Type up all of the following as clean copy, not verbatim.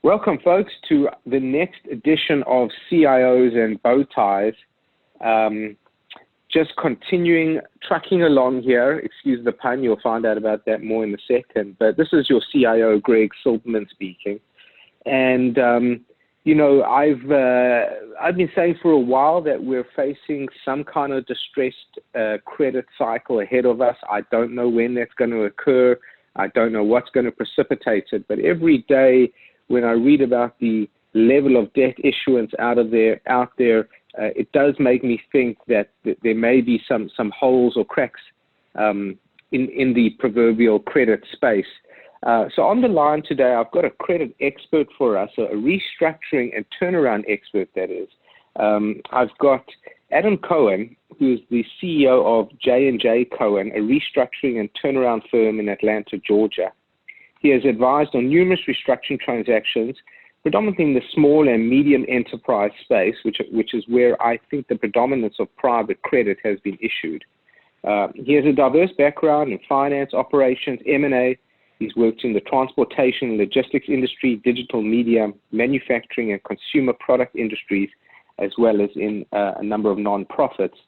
Welcome, folks, to the next edition of CIOs and Bow Ties. Just continuing, trucking along here. Excuse the pun. You'll find out about that more in a second. But this is your CIO, Greg Silverman, speaking. And, I've been saying for a while that we're facing some kind of distressed credit cycle ahead of us. I don't know when that's going to occur. I don't know what's going to precipitate it. But every day when I read about the level of debt issuance out there, it does make me think that there may be some holes or cracks in the proverbial credit space. So on the line today, I've got a credit expert for us, a restructuring and turnaround expert, that is. I've got Adam Cohen, who's the CEO of J&J Cohen, a restructuring and turnaround firm in Atlanta, Georgia. He has advised on numerous restructuring transactions, predominantly in the small and medium enterprise space, which is where I think the predominance of private credit has been issued. He has a diverse background in finance, operations, M&A. He's worked in the transportation and logistics industry, digital media, manufacturing, and consumer product industries, as well as in a number of nonprofits.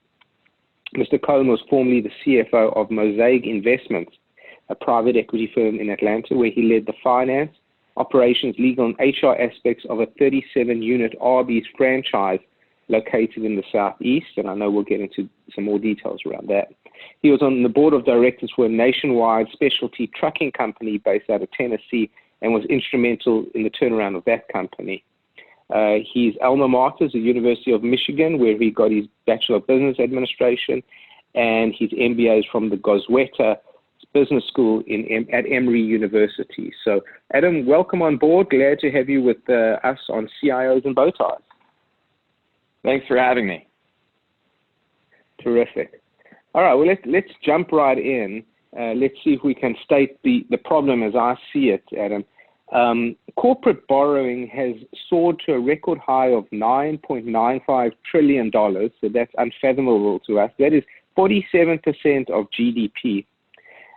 Mr. Cohen was formerly the CFO of Mosaic Investments, a private equity firm in Atlanta, where he led the finance, operations, legal, and HR aspects of a 37-unit Arby's franchise located in the Southeast, and I know we'll get into some more details around that. He was on the board of directors for a nationwide specialty trucking company based out of Tennessee and was instrumental in the turnaround of that company. His alma mater is the University of Michigan, where he got his Bachelor of Business Administration, and his MBA is from the Gosweta Business School at Emory University. So, Adam, welcome on board. Glad to have you with us on CIOs and Bow Ties. Thanks for having me. Terrific. All right, well, let's jump right in. Let's see if we can state the problem as I see it, Adam. Corporate borrowing has soared to a record high of $9.95 trillion, so that's unfathomable to us. That is 47% of GDP.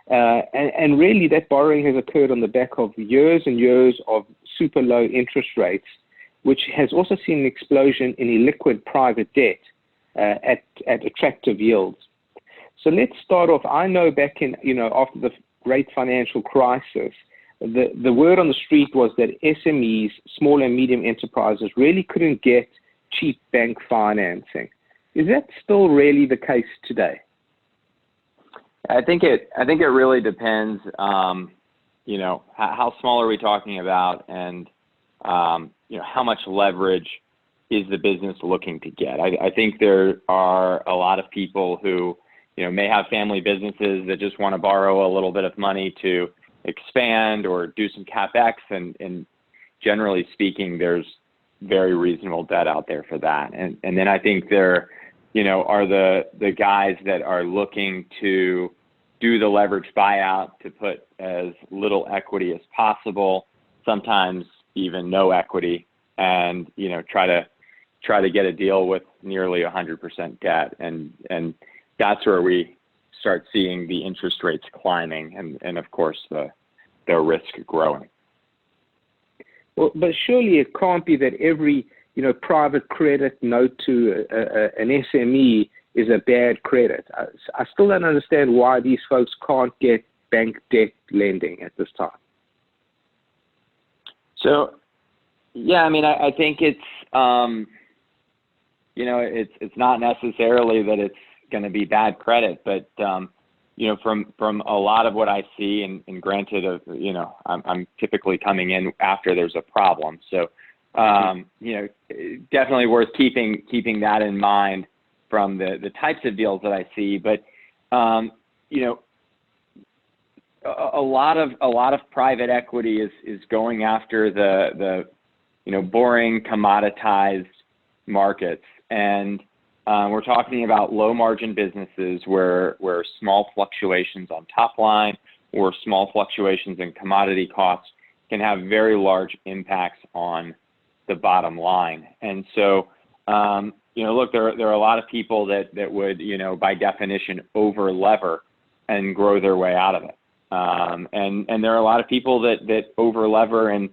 And really, that borrowing has occurred on the back of years and years of super low interest rates, which has also seen an explosion in illiquid private debt at attractive yields. So let's start off. I know back in, after the great financial crisis, the word on the street was that SMEs, small and medium enterprises, really couldn't get cheap bank financing. Is that still really the case today? I think it really depends, how small are we talking about, and, how much leverage is the business looking to get? I think there are a lot of people who, may have family businesses that just want to borrow a little bit of money to expand or do some CapEx, and generally speaking, there's very reasonable debt out there for that. And then I think there, are the guys that are looking to do the leverage buyout to put as little equity as possible, sometimes even no equity, and try to get a deal with nearly 100% debt, and that's where we start seeing the interest rates climbing, and of course the risk growing. Well, but surely it can't be that every private credit note to an SME is a bad credit. I still don't understand why these folks can't get bank debt lending at this time. So, yeah, I think it's it's not necessarily that it's going to be bad credit, but from a lot of what I see, and granted, I'm typically coming in after there's a problem, so definitely worth keeping that in mind from the types of deals that I see. But a lot of private equity is going after the boring commoditized markets, and we're talking about low margin businesses where small fluctuations on top line or small fluctuations in commodity costs can have very large impacts on the bottom line. And so look, there are a lot of people that would, by definition, over lever and grow their way out of it. And there are a lot of people that over lever and,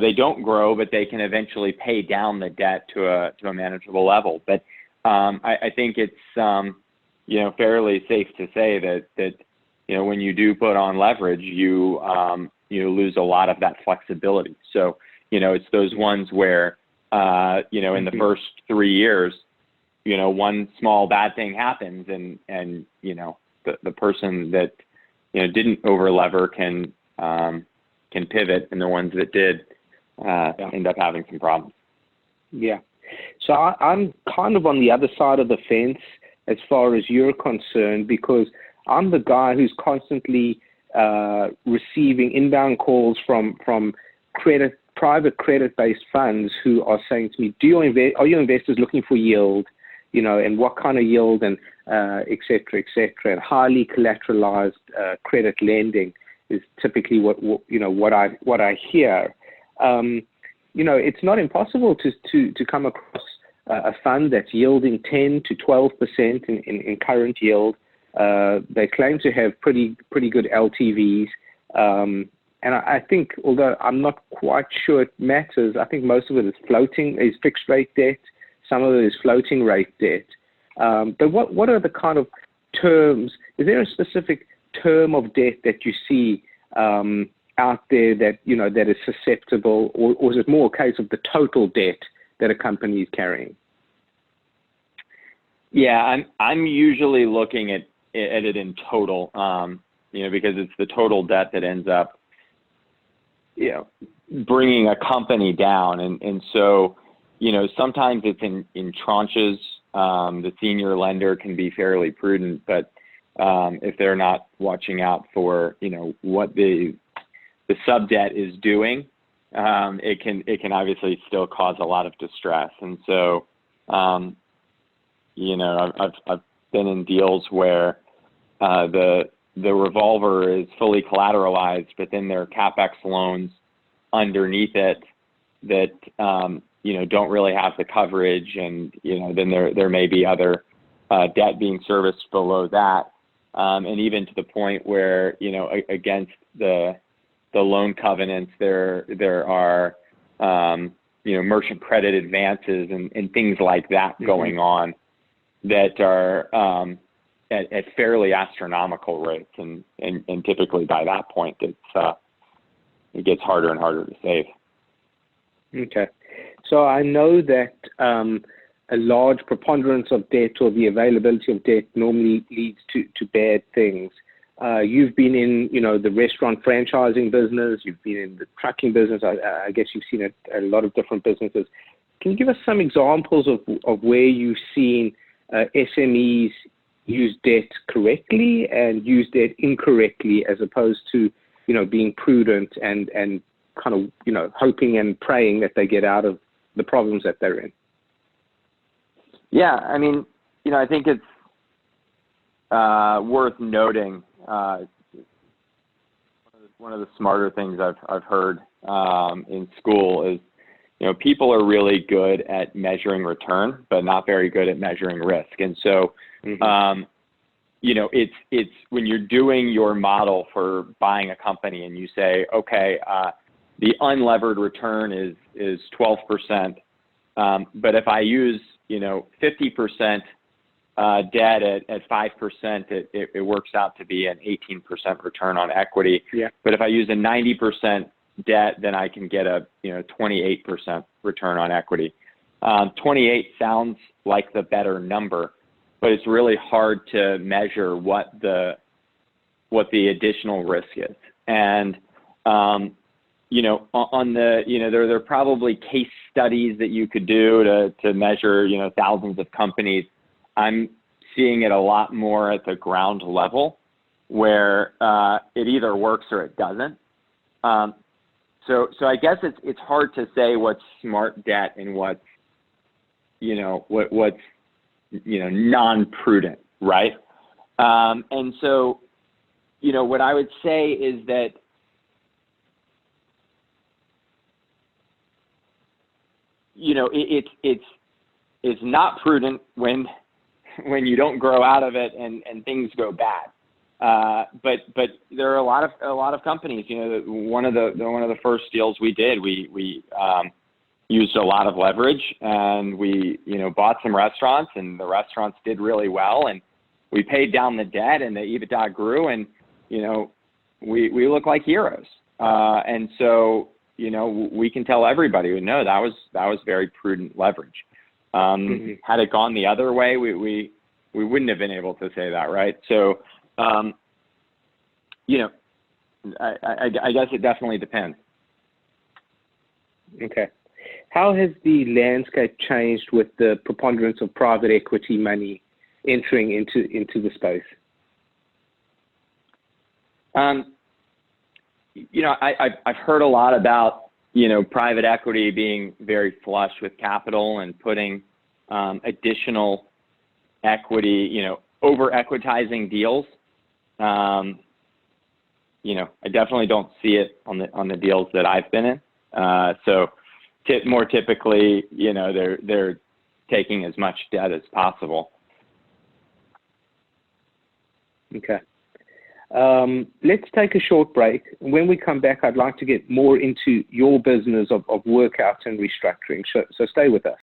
they don't grow, but they can eventually pay down the debt to a manageable level. But I think it's fairly safe to say that when you do put on leverage, you lose a lot of that flexibility. So it's those ones where in the first 3 years, one small bad thing happens, and the person that didn't over lever can pivot, and the ones that did end up having some problems. Yeah. So I'm kind of on the other side of the fence as far as you're concerned, because I'm the guy who's constantly receiving inbound calls from private credit-based funds who are saying to me, are your investors looking for yield, and what kind of yield, and et cetera, and highly collateralized credit lending is typically what I hear. It's not impossible to come across a fund that's yielding 10 to 12% in current yield. They claim to have pretty good LTVs. And I think, although I'm not quite sure it matters, I think most of it is fixed rate debt. Some of it is floating rate debt. But what are the kind of terms? Is there a specific term of debt that you see out there that that is susceptible, or is it more a case of the total debt that a company is carrying? Yeah, I'm usually looking at it in total, because it's the total debt that ends up bringing a company down, and so sometimes it's in tranches. The senior lender can be fairly prudent, but if they're not watching out for what the sub debt is doing, it can obviously still cause a lot of distress. And so I've been in deals where the revolver is fully collateralized, but then there are CapEx loans underneath it that don't really have the coverage, and then there may be other debt being serviced below that, and even to the point where against the loan covenants there are merchant credit advances and things like that going on that are at fairly astronomical rates, and typically by that point it gets harder and harder to save. Okay. So I know that a large preponderance of debt, or the availability of debt, normally leads to bad things. You've been in, the restaurant franchising business. You've been in the trucking business. I guess you've seen a lot of different businesses. Can you give us some examples of where you've seen SMEs use debt correctly and use debt incorrectly, as opposed to, being prudent and kind of, hoping and praying that they get out of the problems that they're in? Yeah, I mean, I think it's worth noting. One of the smarter things I've heard in school is, people are really good at measuring return, but not very good at measuring risk. And so, it's when you're doing your model for buying a company and you say, okay, the unlevered return is 12%, but if I use 50% debt at 5%, it works out to be an 18% return on equity. Yeah. But if I use a 90% debt, then I can get a 28% return on equity. 28 sounds like the better number, but it's really hard to measure what the additional risk is. And on the there are probably case studies that you could do to measure thousands of companies. I'm seeing it a lot more at the ground level, where it either works or it doesn't. So I guess it's hard to say what's smart debt and what's what's non-prudent, right? And so what I would say is that it's not prudent when you don't grow out of it and things go bad. But there are a lot of companies. One of the first deals we did, we used a lot of leverage, and we bought some restaurants, and the restaurants did really well, and we paid down the debt, and the EBITDA grew, and we look like heroes. And so we can tell everybody, no, that was very prudent leverage. Had it gone the other way, we wouldn't have been able to say that, right? So I guess it definitely depends. Okay. How has the landscape changed with the preponderance of private equity money entering into the space? I've heard a lot about private equity being very flush with capital and putting additional equity, over-equitizing deals. I definitely don't see it on the deals that I've been in. So more typically, they're taking as much debt as possible. Okay. Let's take a short break. When we come back, I'd like to get more into your business of workout and restructuring. So stay with us.